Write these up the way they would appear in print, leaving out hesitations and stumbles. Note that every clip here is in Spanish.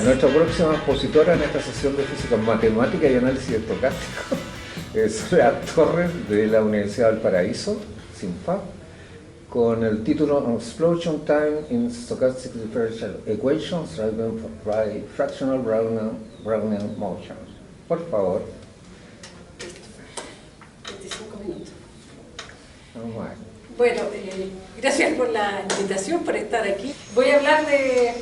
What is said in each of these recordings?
Nuestra próxima expositora en esta sesión de física matemática y análisis estocástico es Soledad Torres de la Universidad del Paraíso, SINFAP, con el título Explosion Time in Stochastic Differential Equations Driven by Fractional Brownian Motions. Por favor. 25 minutos. Vamos a ver. Bueno, gracias por la invitación, por estar aquí. Voy a hablar de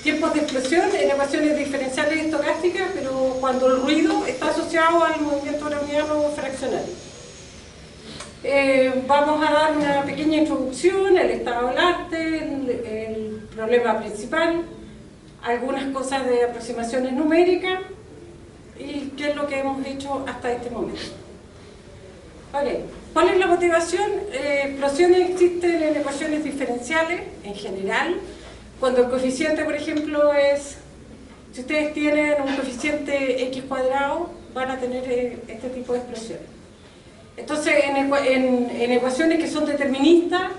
tiempos de explosión en ecuaciones diferenciales estocásticas, pero cuando el ruido está asociado al movimiento browniano fraccionario. Vamos a dar una pequeña introducción, el estado del arte, el problema principal, algunas cosas de aproximaciones numéricas y qué es lo que hemos hecho hasta este momento. Okay. ¿Cuál es la motivación? Explosiones existen en ecuaciones diferenciales en general. Cuando el coeficiente, por ejemplo, es, si ustedes tienen un coeficiente x cuadrado, van a tener este tipo de explosiones. Entonces, en ecuaciones que son deterministas,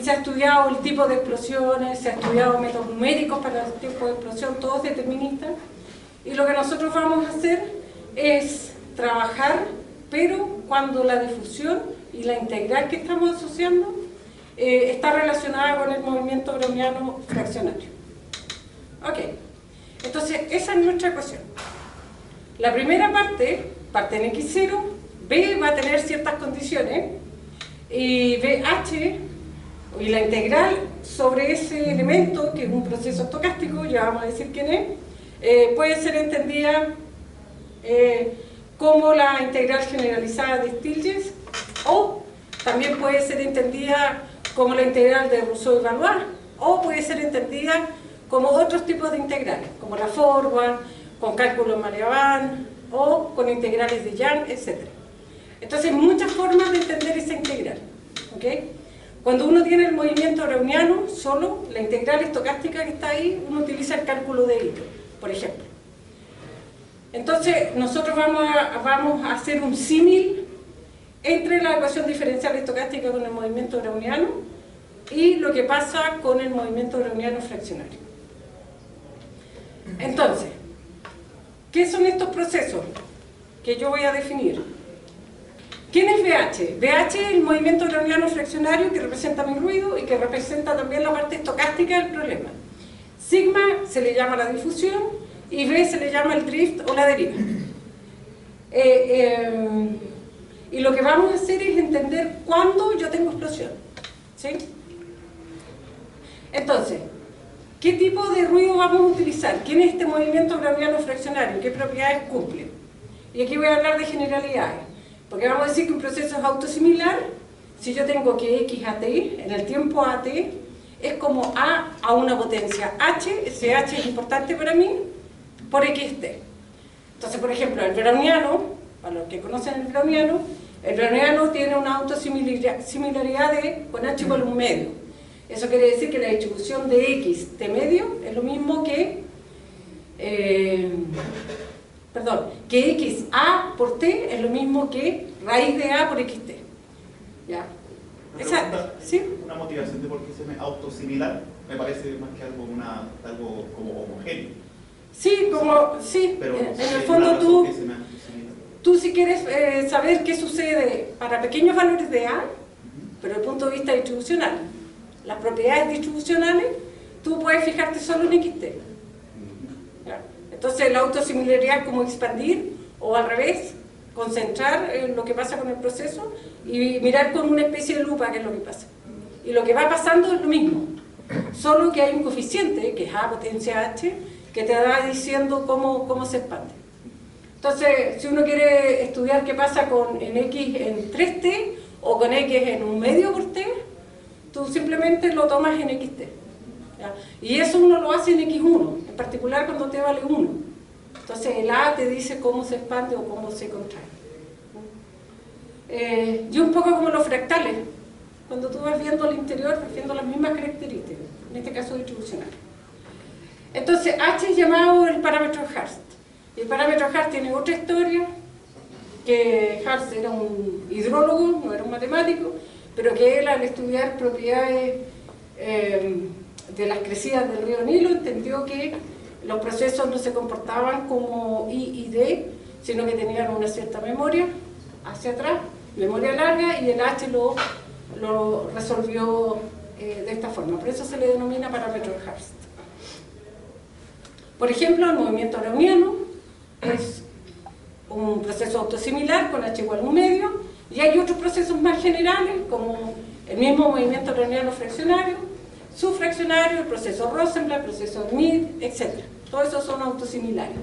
se ha estudiado el tipo de explosiones, se ha estudiado métodos numéricos para el tipo de explosión, todos deterministas. Y lo que nosotros vamos a hacer es trabajar, pero cuando la difusión y la integral que estamos asociando está relacionada con el movimiento browniano fraccionario. Ok, entonces esa es nuestra ecuación. La primera parte en x0, B va a tener ciertas condiciones, y BH, y la integral sobre ese elemento, que es un proceso estocástico, ya vamos a decir quién es, puede ser entendida como la integral generalizada de Stieltjes, o también puede ser entendida como la integral de Rousseau y Valois, o puede ser entendida como otros tipos de integrales, como la forward, con cálculo en Maria-Van, o con integrales de Young, etc. Entonces, muchas formas de entender esa integral. ¿Okay? Cuando uno tiene el movimiento browniano, solo la integral estocástica que está ahí, uno utiliza el cálculo de Hilbert, por ejemplo. Entonces, nosotros vamos a hacer un símil entre la ecuación diferencial estocástica con el movimiento browniano y lo que pasa con el movimiento browniano fraccionario. Entonces, ¿qué son estos procesos que yo voy a definir? ¿Quién es BH? BH es el movimiento browniano fraccionario que representa mi ruido y que representa también la parte estocástica del problema. Sigma se le llama la difusión y B se le llama el drift o la deriva. Y lo que vamos a hacer es entender cuándo yo tengo explosión. ¿Sí? Entonces, ¿qué tipo de ruido vamos a utilizar? ¿Quién es este movimiento browniano fraccionario? ¿Qué propiedades cumple? Y aquí voy a hablar de generalidades, porque vamos a decir que un proceso es autosimilar si yo tengo que x a t, en el tiempo a t, es como a una potencia h, ese h es importante para mí, por xt. Entonces, por ejemplo, el browniano, para los que conocen el browniano tiene una autosimilaridad con h igual a un medio. Eso quiere decir que la distribución de x t medio es lo mismo que que x a por t es lo mismo que raíz de a por xt. ¿Ya? ¿Sí? Una motivación de por qué se me autosimilar me parece más que algo como homogéneo. Sí, sí, pero en el fondo tú si quieres saber qué sucede para pequeños valores de A, pero desde el punto de vista distribucional, las propiedades distribucionales, tú puedes fijarte solo en xt. ¿Ya? Entonces la autosimilaridad es como expandir, o al revés, concentrar en lo que pasa con el proceso y mirar con una especie de lupa qué es lo que pasa. Y lo que va pasando es lo mismo, solo que hay un coeficiente, que es a potencia h, que te va diciendo cómo se expande. Entonces, si uno quiere estudiar qué pasa en x en 3t o con x en un medio por t, tú simplemente lo tomas en xt. ¿Ya? Y eso uno lo hace en x1, en particular cuando t vale 1. Entonces el a te dice cómo se expande o cómo se contrae. Y un poco como los fractales. Cuando tú vas viendo al interior, vas viendo las mismas características, en este caso distribucional. Entonces, H es llamado el parámetro Hurst. Y el parámetro Hurst tiene otra historia, que Hurst era un hidrólogo, no era un matemático, pero que él al estudiar propiedades de las crecidas del río Nilo entendió que los procesos no se comportaban como I y D, sino que tenían una cierta memoria hacia atrás, memoria larga, y el H lo resolvió de esta forma. Por eso se le denomina parámetro de Hurst. Por ejemplo, el movimiento browniano es un proceso autosimilar con H igual a 1/2, y hay otros procesos más generales, como el mismo movimiento browniano fraccionario, subfraccionario, el proceso Rosenblatt, el proceso Mead, etc. Todos esos son autosimilares.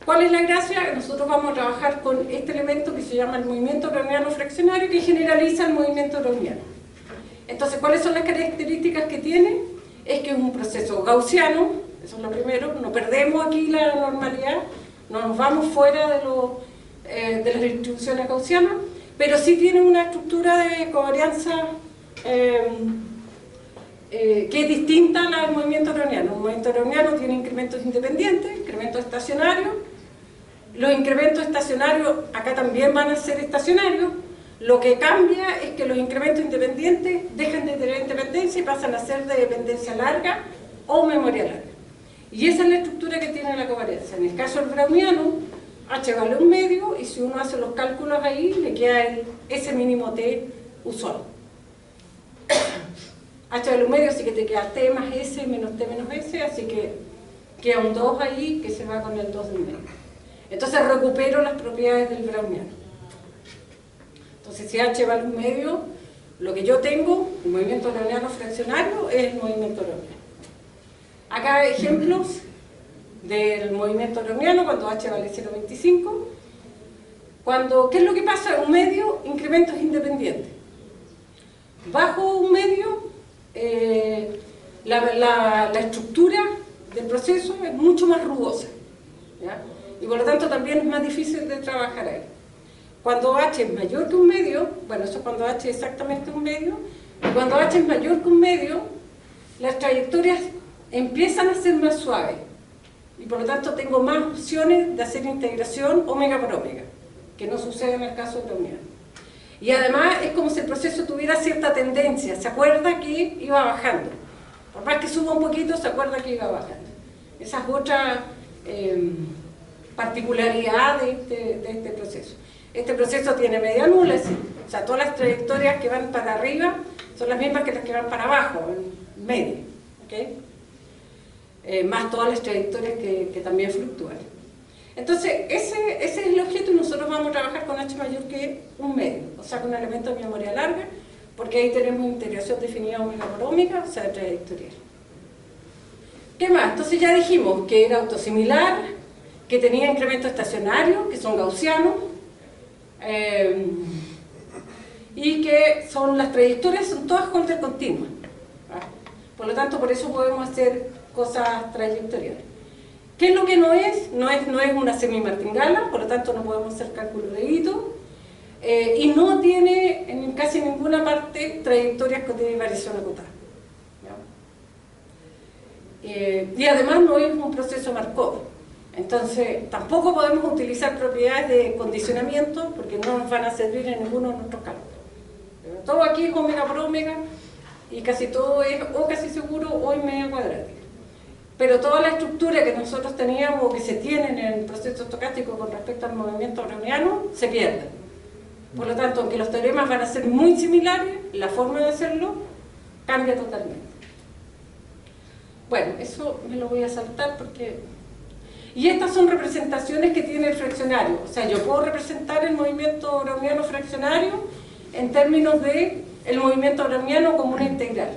¿Cuál es la gracia? Nosotros vamos a trabajar con este elemento que se llama el movimiento browniano fraccionario, que generaliza el movimiento browniano. Entonces, ¿cuáles son las características que tiene? Es que es un proceso gaussiano, eso es lo primero, no perdemos aquí la normalidad, no nos vamos fuera de las distribuciones gaussianas, pero sí tiene una estructura de covarianza que es distinta a la del movimiento browniano. El movimiento browniano tiene incrementos independientes, incrementos estacionarios. Los incrementos estacionarios acá también van a ser estacionarios. Lo que cambia es que los incrementos independientes dejan de tener independencia y pasan a ser de dependencia larga o memoria larga. Y esa es la estructura que tiene la covarianza. En el caso del browniano, H vale 1/2, y si uno hace los cálculos ahí, le queda el S mínimo T usual. H vale 1/2, así que te queda T más S menos T menos S, así que queda un 2 ahí que se va con el 2 del medio. Entonces recupero las propiedades del browniano. Entonces si H vale 1/2, lo que yo tengo, el movimiento browniano fraccionario, es el movimiento browniano. Acá hay ejemplos del movimiento browniano cuando H vale 0,25. ¿Qué es lo que pasa? 1/2, incrementos independientes. Bajo 1/2, la estructura del proceso es mucho más rugosa, ¿ya? Y por lo tanto también es más difícil de trabajar ahí. Cuando H es mayor que 1/2, bueno, eso es cuando H es exactamente 1/2, y cuando H es mayor que 1/2, las trayectorias empiezan a ser más suaves, y por lo tanto tengo más opciones de hacer integración omega por omega, que no sucede en el caso browniano. Y además es como si el proceso tuviera cierta tendencia, se acuerda que iba bajando. Por más que suba un poquito, se acuerda que iba bajando. Esa es otra particularidad de este proceso. Este proceso tiene media nula, o sea, todas las trayectorias que van para arriba son las mismas que las que van para abajo, en medio, ¿okay? Más todas las trayectorias que también fluctúan. Entonces, ese es el objeto, y nosotros vamos a trabajar con H mayor que 1/2, o sea, con un elemento de memoria larga, porque ahí tenemos integración definida omega por omega, o sea, trayectorial. ¿Qué más? Entonces ya dijimos que era autosimilar, que tenía incrementos estacionarios, que son gaussianos, y que las trayectorias son todas Holder continuas. Por lo tanto, por eso podemos hacer cosas trayectoriales. ¿Qué es lo que no es? No es una semi-martingala, por lo tanto no podemos hacer cálculo de hito, y no tiene en casi ninguna parte trayectorias que tienen variación acotada. Y además no es un proceso Markov, entonces tampoco podemos utilizar propiedades de condicionamiento porque no nos van a servir en ninguno de nuestros cálculos. Todo aquí es omega por omega, y casi todo es o casi seguro o en media cuadrática. Pero toda la estructura que nosotros teníamos o que se tienen en el proceso estocástico con respecto al movimiento browniano se pierde. Por lo tanto, aunque los teoremas van a ser muy similares, la forma de hacerlo cambia totalmente. Bueno, eso me lo voy a saltar porque... Y estas son representaciones que tiene el fraccionario. O sea, yo puedo representar el movimiento browniano fraccionario en términos de el movimiento browniano como una integral.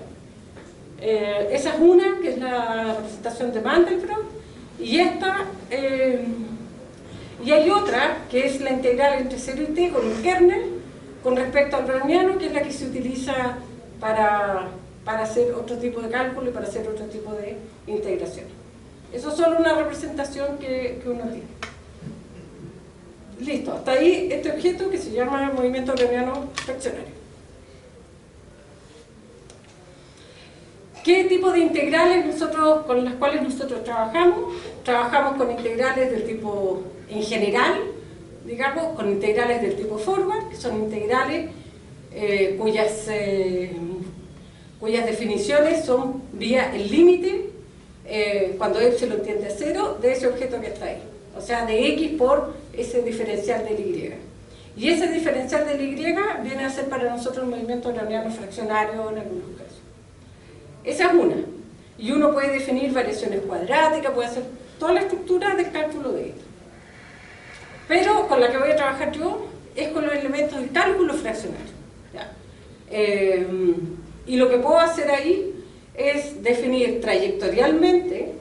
Esa es una, que es la representación de Mandelbrot, y esta, y hay otra, que es la integral entre 0 y t con un kernel, con respecto al browniano, que es la que se utiliza para hacer otro tipo de cálculo y para hacer otro tipo de integración. Eso es solo una representación que uno tiene. Listo, hasta ahí este objeto que se llama movimiento browniano fraccionario. ¿Qué tipo de integrales con las cuales nosotros trabajamos? Trabajamos con integrales del tipo, en general, digamos, con integrales del tipo forward, que son integrales cuyas definiciones son vía el límite cuando epsilon tiende a 0, de ese objeto que está ahí. O sea, de x por ese diferencial del y. Y ese diferencial del y viene a ser para nosotros un movimiento browniano fraccionario en algunos casos. Esa es una. Y uno puede definir variaciones cuadráticas, puede hacer toda la estructura del cálculo de esto. Pero con la que voy a trabajar yo es con los elementos del cálculo fraccionario. ¿Ya? Y lo que puedo hacer ahí es definir trayectorialmente.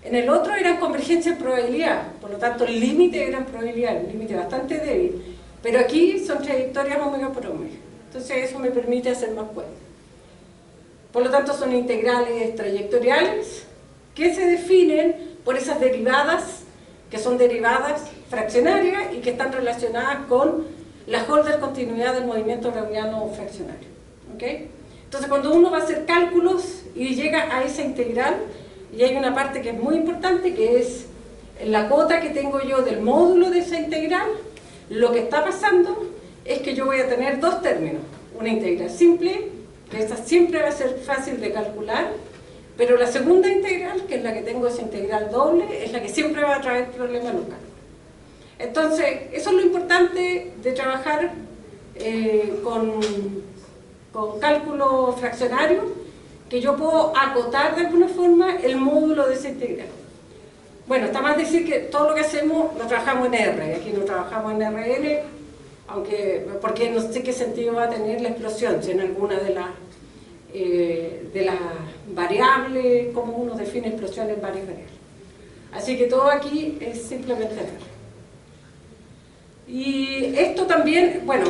En el otro eran convergencia en probabilidad, por lo tanto el límite era en probabilidad, un límite bastante débil. Pero aquí son trayectorias omega por omega. Entonces eso me permite hacer más cuentas. Por lo tanto son integrales trayectoriales que se definen por esas derivadas, que son derivadas fraccionarias y que están relacionadas con la Holder continuidad del movimiento browniano fraccionario. ¿Okay? Entonces cuando uno va a hacer cálculos y llega a esa integral, y hay una parte que es muy importante, que es la cuota que tengo yo del módulo de esa integral, lo que está pasando es que yo voy a tener dos términos. Una integral simple, que esa siempre va a ser fácil de calcular, pero la segunda integral, que es la que tengo esa integral doble, es la que siempre va a traer problemas locales. Entonces, eso es lo importante de trabajar con cálculo fraccionario, que yo puedo acotar de alguna forma el módulo de esa integral. Bueno, está más decir que todo lo que hacemos lo trabajamos en R, aquí no trabajamos en RN, porque no sé qué sentido va a tener la explosión, si en alguna de las variables, como uno define explosión en varias variables. Así que todo aquí es simplemente R. Y esto también, bueno,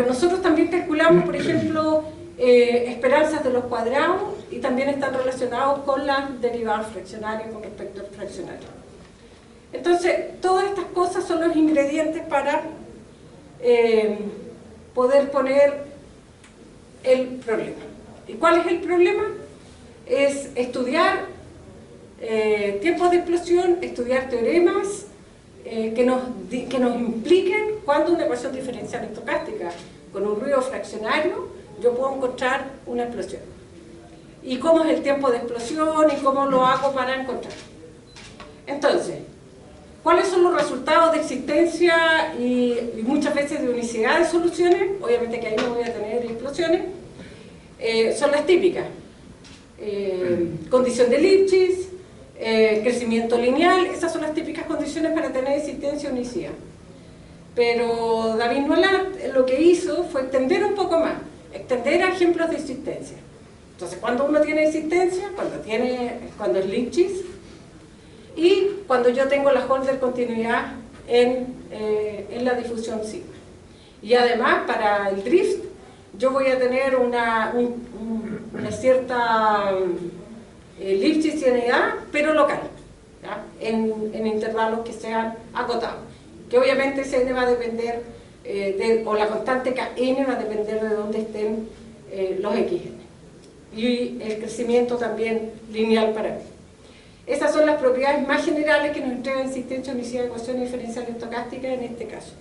nosotros también calculamos, por ejemplo, esperanzas de los cuadrados, y también están relacionados con las derivadas fraccionarias con respecto al fraccionario. Entonces, todas estas cosas son los ingredientes para poder poner el problema. ¿Y cuál es el problema? Es estudiar tiempos de explosión, estudiar teoremas que nos impliquen cuando una ecuación diferencial estocástica con un ruido fraccionario yo puedo encontrar una explosión. Y cómo es el tiempo de explosión y cómo lo hago para encontrar. Entonces, ¿cuáles son los resultados de existencia y muchas veces de unicidad de soluciones? Obviamente que ahí no voy a tener explosiones. Son las típicas. Condición de Lipschitz, crecimiento lineal, esas son las típicas condiciones para tener existencia y unicidad. Pero David Nolat lo que hizo fue extender un poco más, extender a ejemplos de existencia. Entonces, cuando uno tiene existencia, cuando es Lipschitz, y cuando yo tengo la Holder continuidad en la difusión sigma. Y además, para el drift, yo voy a tener una cierta Lipschitzianidad, pero local, ¿ya? En intervalos que sean acotados. Que obviamente ese n va a depender, o la constante kn va a depender de dónde estén los xn. Y el crecimiento también lineal para mí. Esas son las propiedades más generales que nos entrega existencia, unicidad de ecuaciones diferenciales estocásticas en este caso.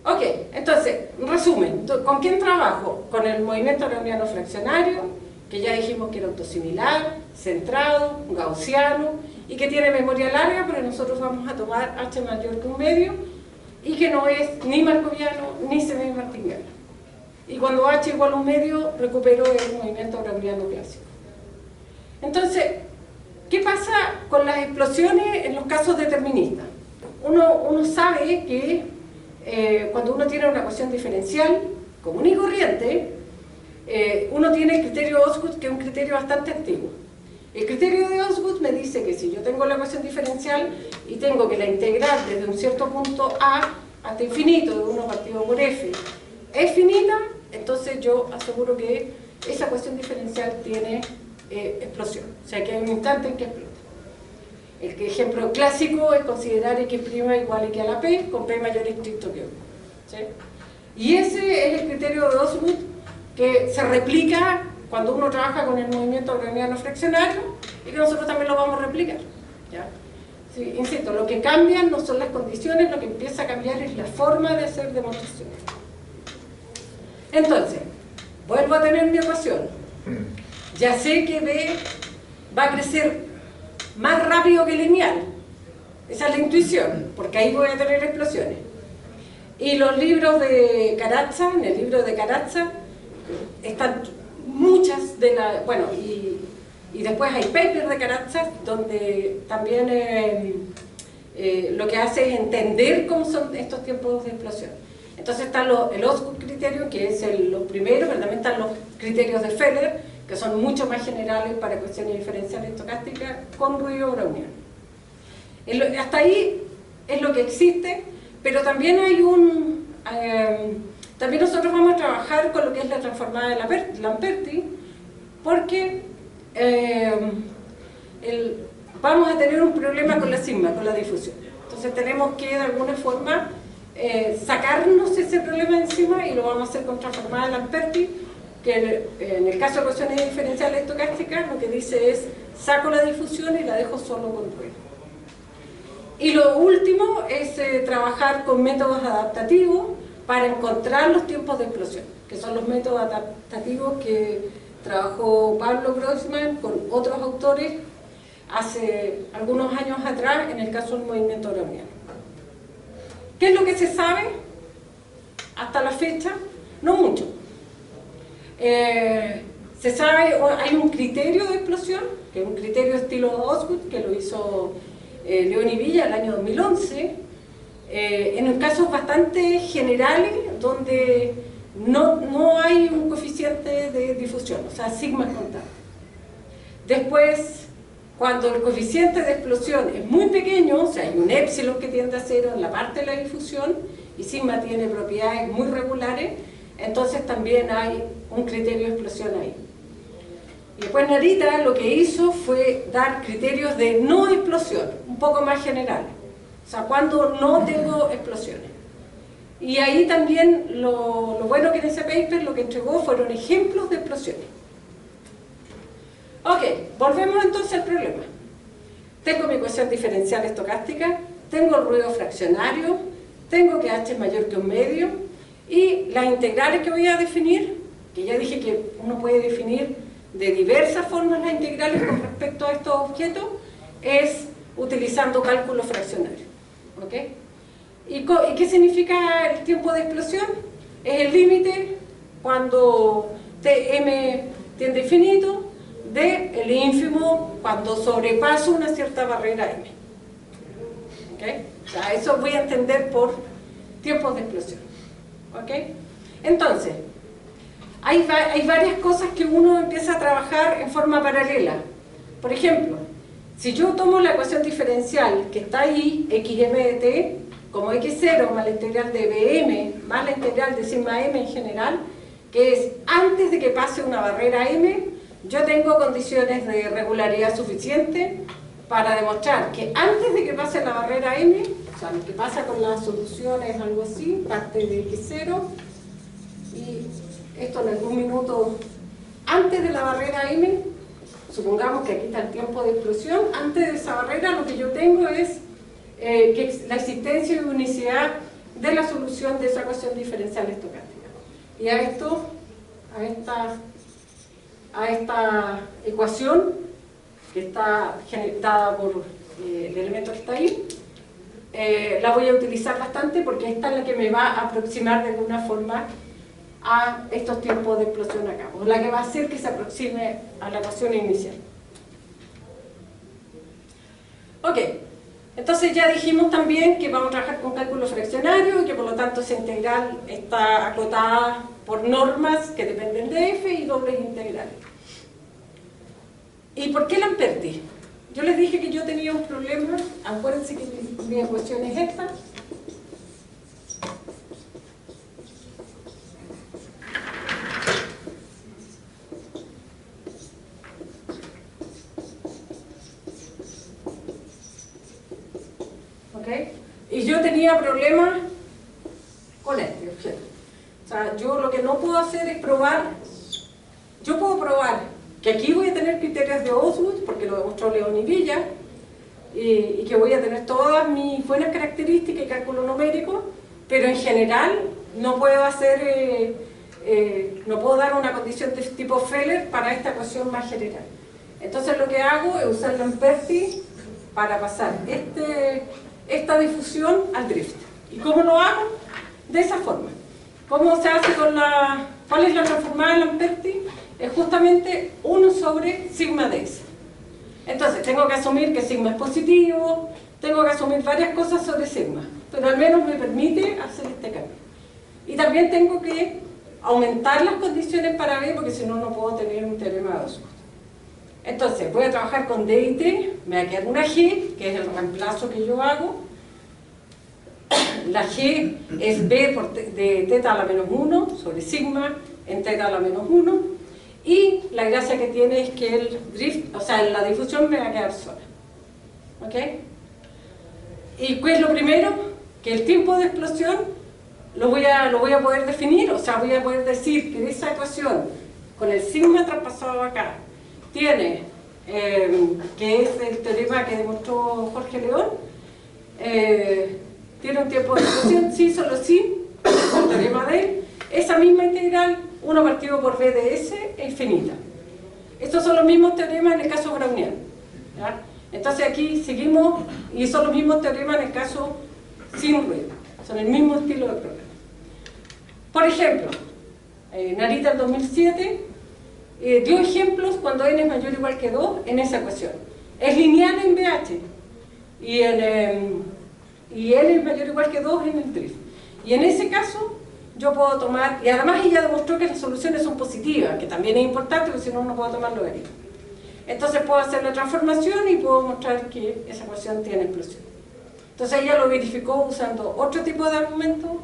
Ok, entonces, resumen, ¿con quién trabajo? Con el movimiento browniano fraccionario, que ya dijimos que era autosimilar, centrado, gaussiano, y que tiene memoria larga, pero nosotros vamos a tomar h mayor que un medio, y que no es ni markoviano ni semi-martingale. Y cuando h igual a un medio, recupero el movimiento browniano clásico. Entonces, ¿qué pasa con las explosiones en los casos deterministas? Uno sabe que cuando uno tiene una ecuación diferencial común y corriente, uno tiene el criterio de Osgood, que es un criterio bastante antiguo. El criterio de Osgood me dice que si yo tengo la ecuación diferencial y tengo que la integral desde un cierto punto A hasta infinito de 1 partido por f es finita, entonces yo aseguro que esa ecuación diferencial tiene explosión, o sea que hay un instante en que explota. El ejemplo clásico es considerar x' igual a la p con p mayor estricto que 1, ¿sí? Y ese es el criterio de Osgood que se replica cuando uno trabaja con el movimiento browniano fraccionario y que nosotros también lo vamos a replicar, ¿ya? Sí, insisto, lo que cambian no son las condiciones, lo que empieza a cambiar es la forma de hacer demostraciones. Entonces, vuelvo a tener mi ecuación. ya sé que B va a crecer más rápido que lineal. Esa es la intuición, porque ahí voy a tener explosiones. Y los libros de Karatza, en el libro de Karatza, están muchas de las... Bueno, y después hay papers de Karatza, donde también lo que hace es entender cómo son estos tiempos de explosión. Entonces está el Osgood criterio, que es lo primero, pero también están los criterios de Feller, que son mucho más generales para cuestiones diferenciales estocásticas con ruido browniano. Hasta ahí es lo que existe, pero también hay también nosotros vamos a trabajar con lo que es la transformada de Lamperti, porque vamos a tener un problema con la sigma, con la difusión. Entonces tenemos que de alguna forma sacarnos ese problema de encima, y lo vamos a hacer con transformada de Lamperti, que en el caso de ecuaciones diferenciales estocásticas lo que dice es saco la difusión y la dejo solo con ruido. Y lo último es trabajar con métodos adaptativos para encontrar los tiempos de explosión, que son los métodos adaptativos que trabajó Pablo Grossman con otros autores hace algunos años atrás en el caso del movimiento browniano. ¿Qué es lo que se sabe hasta la fecha? No mucho. Se sabe, hay un criterio de explosión, que es un criterio estilo Osgood, que lo hizo León y Villa el año 2011, en casos bastante generales donde no hay un coeficiente de difusión, o sea, sigma es constante. Después, cuando el coeficiente de explosión es muy pequeño, o sea, hay un épsilon que tiende a cero en la parte de la difusión y sigma tiene propiedades muy regulares, entonces también hay un criterio de explosión ahí. Y después Narita lo que hizo fue dar criterios de no explosión, un poco más generales, o sea, cuando no tengo explosiones. Y ahí también lo bueno que en ese paper lo que entregó fueron ejemplos de explosiones. Ok, volvemos entonces al problema. Tengo mi ecuación diferencial estocástica, tengo el ruido fraccionario, tengo que h es mayor que un medio, y las integrales que voy a definir, que ya dije que uno puede definir de diversas formas las integrales con respecto a estos objetos, es utilizando cálculo fraccionario. ¿Ok? ¿Y qué significa el tiempo de explosión? Es el límite cuando Tm tiende a infinito de el ínfimo cuando sobrepaso una cierta barrera M. ¿Okay? O sea, eso voy a entender por tiempos de explosión. ¿Okay? Entonces, hay varias cosas que uno empieza a trabajar en forma paralela. Por ejemplo, si yo tomo la ecuación diferencial que está ahí, xm de t, como x0 más la integral de bm más la integral de sigma m en general, que es antes de que pase una barrera m, yo tengo condiciones de regularidad suficiente para demostrar que antes de que pase la barrera m, o sea, lo que pasa con las soluciones, algo así, parte de x0, y esto en algún minuto antes de la barrera m, supongamos que aquí está el tiempo de explosión, antes de esa barrera lo que yo tengo es la existencia de unicidad de la solución de esa ecuación diferencial estocástica. Y a esta ecuación, que está dada por el elemento que está ahí, la voy a utilizar bastante porque esta es la que me va a aproximar de alguna forma a estos tiempos de explosión acá, o la que va a hacer que se aproxime a la ecuación inicial. Ok, entonces ya dijimos también que vamos a trabajar con cálculo fraccionario y que por lo tanto esa integral está acotada por normas que dependen de f y dobles integrales. ¿Y por qué Lamperti? Yo les dije que yo tenía un problema, acuérdense que mi ecuación es esta. Y yo tenía problemas con este objeto. O sea, yo lo que no puedo hacer es probar, yo puedo probar que aquí voy a tener criterios de Osgood, porque lo demostró León y Villa, y que voy a tener todas mis buenas características y cálculo numérico, pero en general no puedo hacer no puedo dar una condición de tipo Feller para esta ecuación más general. Entonces lo que hago es usar Lamperti para pasar esta difusión al drift. ¿Y cómo lo hago? De esa forma. ¿Cómo se hace con la... ¿Cuál es la transformada de Lamperti? Es justamente 1 sobre sigma ds. Entonces tengo que asumir que sigma es positivo, tengo que asumir varias cosas sobre sigma, pero al menos me permite hacer este cambio. Y también tengo que aumentar las condiciones para B, porque si no, no puedo tener un teorema de Osgood. Entonces voy a trabajar con D y T, me va a quedar una G, que es el reemplazo que yo hago. La G es B de teta a la menos 1 sobre sigma en teta a la menos 1. Y la gracia que tiene es que el drift, o sea, la difusión me va a quedar sola. ¿Ok? ¿Y qué es lo primero? Que el tiempo de explosión lo voy a poder definir, o sea, voy a poder decir que esa ecuación con el sigma traspasado acá tiene, que es el teorema que demostró Jorge León, tiene un tiempo de explosión, sí, solo sí, el teorema de él, esa misma integral, 1 partido por B de S es infinita. Estos son los mismos teoremas en el caso browniano, ¿ya? Entonces aquí seguimos, y son los mismos teoremas en el caso sin ruido, son el mismo estilo de programa. Por ejemplo, Narita en 2007 dio ejemplos cuando n es mayor o igual que 2 en esa ecuación. Es lineal en BH y n es mayor o igual que 2 en el drift. Y en ese caso yo puedo tomar, y además ella demostró que las soluciones son positivas, que también es importante porque si no, no puedo tomar logaritmo. Entonces puedo hacer la transformación y puedo mostrar que esa ecuación tiene explosión. Entonces ella lo verificó usando otro tipo de argumento,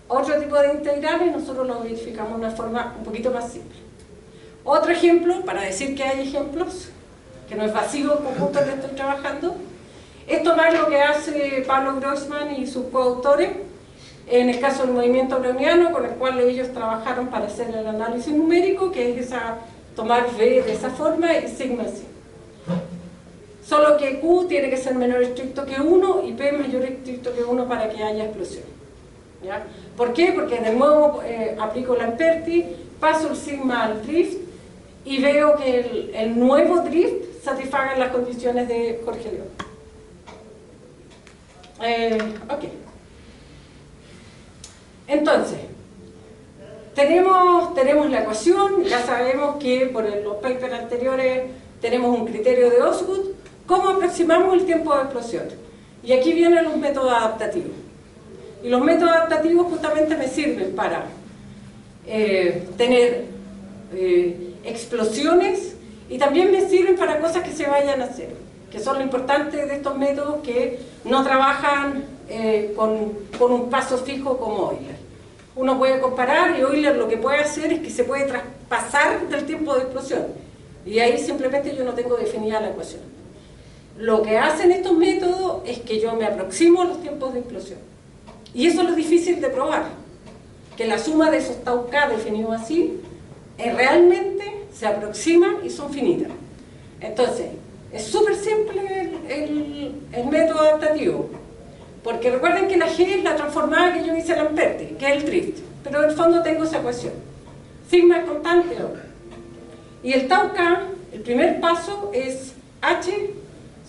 otro tipo de integrales, y nosotros lo verificamos de una forma un poquito más simple. Otro ejemplo, para decir que hay ejemplos, que no es vacío el conjunto en el que estoy trabajando, es tomar lo que hace Pablo Grossman y sus coautores en el caso del movimiento browniano, con el cual ellos trabajaron para hacer el análisis numérico, que es tomar V de esa forma y sigma así. Solo que Q tiene que ser menor estricto que 1 y P mayor estricto que 1 para que haya explosión. ¿Ya? ¿Por qué? Porque de nuevo aplico Lamperti, paso el sigma al drift y veo que el nuevo drift satisfaga las condiciones de Jorge León. Ok. Entonces, tenemos la ecuación, ya sabemos que por los papers anteriores tenemos un criterio de Osgood. ¿Cómo aproximamos el tiempo de explosión? Y aquí vienen los métodos adaptativos. Y los métodos adaptativos justamente me sirven para tener explosiones y también me sirven para cosas que se vayan a hacer, que son lo importante de estos métodos que no trabajan con un paso fijo como Euler. Uno puede comparar y Euler lo que puede hacer es que se puede traspasar del tiempo de explosión y ahí simplemente yo no tengo definida la ecuación. Lo que hacen estos métodos es que yo me aproximo a los tiempos de explosión y eso es lo difícil de probar, que la suma de esos tau k definidos así realmente se aproximan y son finitas. Entonces es súper simple el método adaptativo. Porque recuerden que la G es la transformada que yo hice a Lamperti, que es el drift, pero en el fondo tengo esa ecuación. Sigma es constante ahora. Y el tau k, el primer paso es H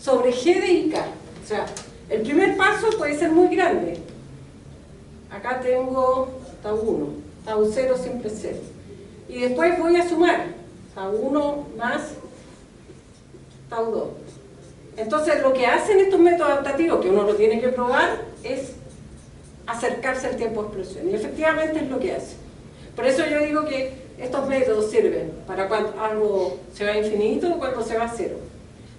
sobre G de IK. O sea, el primer paso puede ser muy grande. Acá tengo tau 1, tau 0 siempre es 0. Y después voy a sumar tau 1 más tau 2. Entonces lo que hacen estos métodos adaptativos, que uno lo tiene que probar, es acercarse al tiempo de explosión. Y efectivamente es lo que hace. Por eso yo digo que estos métodos sirven para cuando algo se va a infinito o cuando se va a cero.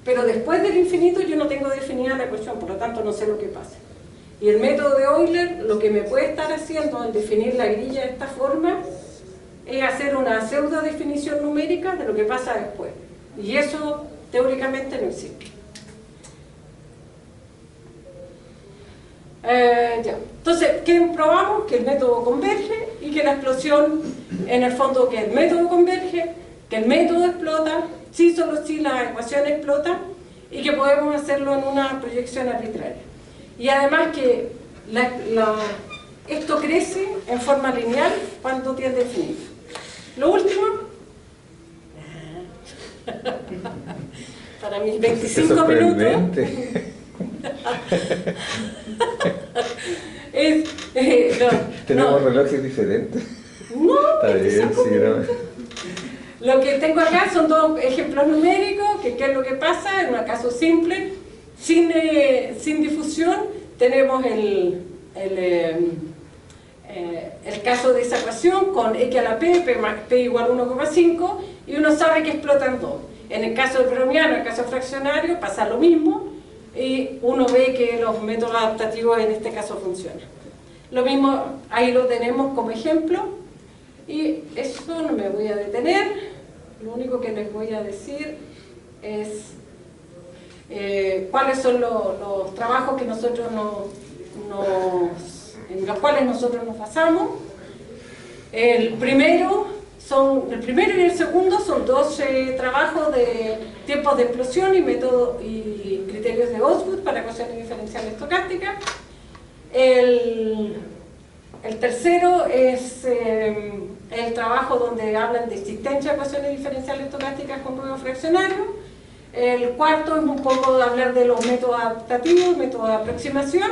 Pero después del infinito yo no tengo definida la ecuación, por lo tanto no sé lo que pasa. Y el método de Euler lo que me puede estar haciendo al definir la grilla de esta forma es hacer una pseudo definición numérica de lo que pasa después. Y eso teóricamente no existe. Ya. Entonces, ¿qué probamos? Que el método converge y que la explosión, en el fondo, que el método converge, que el método explota, sí, solo si la ecuación explota, y que podemos hacerlo en una proyección arbitraria. Y además que esto crece en forma lineal cuando tiende a infinito. Lo último, para mis 25 minutos, ¿Tenemos relojes diferentes? No, Está bien, sí, ¿no? Lo que tengo acá son dos ejemplos numéricos, que qué es lo que pasa en un caso simple, sin difusión. Tenemos el caso de esa ecuación con x a la p, p igual a 1,5, y uno sabe que explotan dos. En el caso del browniano, en el caso fraccionario, pasa lo mismo, y uno ve que los métodos adaptativos en este caso funcionan. Lo mismo, ahí lo tenemos como ejemplo, y eso no me voy a detener. Lo único que les voy a decir es cuáles son los trabajos que nosotros en los cuales nosotros nos basamos. El primero y el segundo son dos trabajos de tiempos de explosión y criterios de Osgood para ecuaciones diferenciales estocásticas. El tercero es el trabajo donde hablan de existencia de ecuaciones diferenciales estocásticas con ruido fraccionario. El cuarto es un poco de hablar de los métodos adaptativos, métodos de aproximación.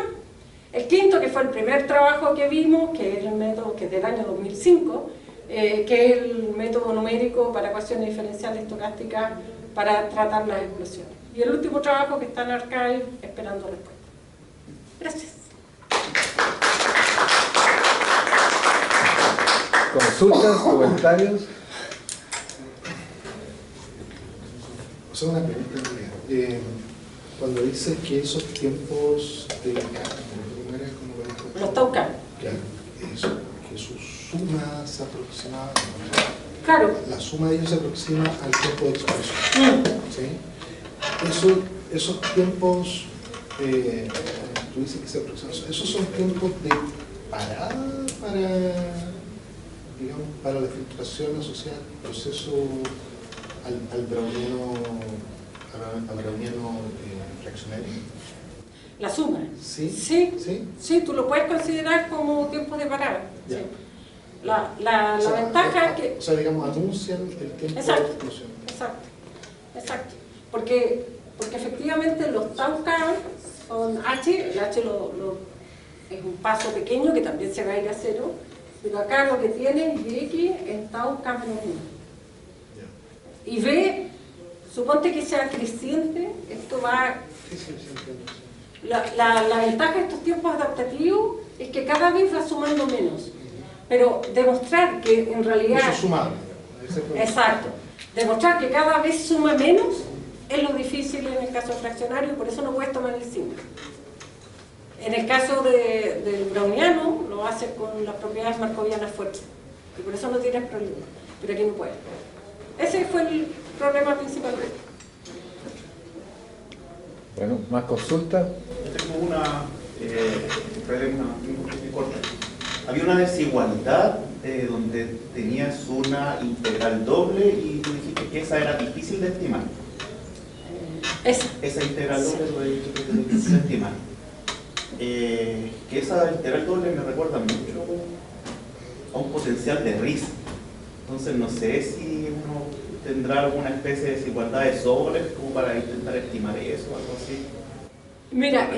El quinto, que fue el primer trabajo que vimos, que es el método que es del año 2005, que es el método numérico para ecuaciones diferenciales estocásticas para tratar las explosiones. Y el último trabajo que está en Archive esperando respuesta. Gracias. ¿Consultas, comentarios? O sea, una pregunta en realidad. Cuando dices que esos tiempos de Los Taucan. Que su suma se aproxima, Claro. la suma de ellos se aproxima al tiempo de explosión. ¿Sí? Esos tiempos, tú dices que se aproximan, esos son tiempos de parada para la filtración asociada al proceso al browniano fraccionario. La suma. ¿Sí? Sí, tú lo puedes considerar como tiempo de parada. Ya. Sí. La ventaja es que... O sea, digamos, anuncian el tiempo de explosión. Exacto. Porque efectivamente los Taucan son H, el H es un paso pequeño que también se va a ir a cero, pero acá lo que tiene es X en Taucan menos 1. Y B, suponte que sea creciente, esto va... Sí, entiendo. La ventaja de estos tiempos adaptativos es que cada vez va sumando menos. Pero demostrar que en realidad... Eso es sumado. Exacto. Demostrar que cada vez suma menos es lo difícil en el caso fraccionario, y por eso no puedes tomar el signo. En el caso del browniano, lo hace con las propiedades markovianas fuertes. Y por eso no tienes problema. Pero aquí no puedes. Ese fue el problema principal. Bueno, ¿más consultas? Yo tengo una corta. Había una desigualdad donde tenías una integral doble y tú dijiste que esa era difícil de estimar. Esa integral doble es difícil de estimar. Que esa integral doble me recuerda mucho a un potencial de Riese. Entonces no sé si uno tendrá alguna especie de desigualdad de sobres como para intentar estimar eso o algo así. Mira,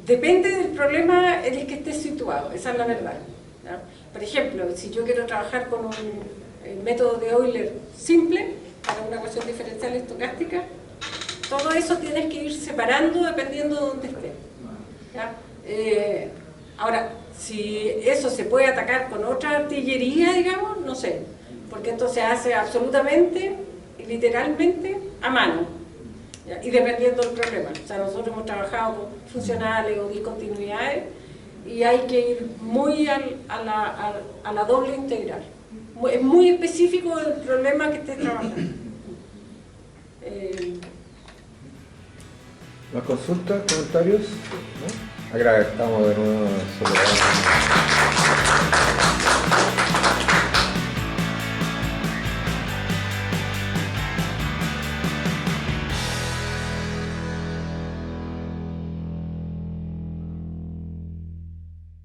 depende del problema en el que estés situado, esa es la verdad, ¿no? Por ejemplo, si yo quiero trabajar con un método de Euler simple para una ecuación diferencial estocástica, todo eso tienes que ir separando dependiendo de dónde esté, ¿ya? Ahora, si eso se puede atacar con otra artillería, digamos, no sé, porque esto se hace absolutamente y literalmente a mano, ¿ya? Y dependiendo del problema. O sea, nosotros hemos trabajado con funcionales o discontinuidades y hay que ir muy a la doble integral. Es muy específico el problema que estés trabajando. ¿Más consultas, comentarios? ¿No? Agradecemos de nuevo a Soledad.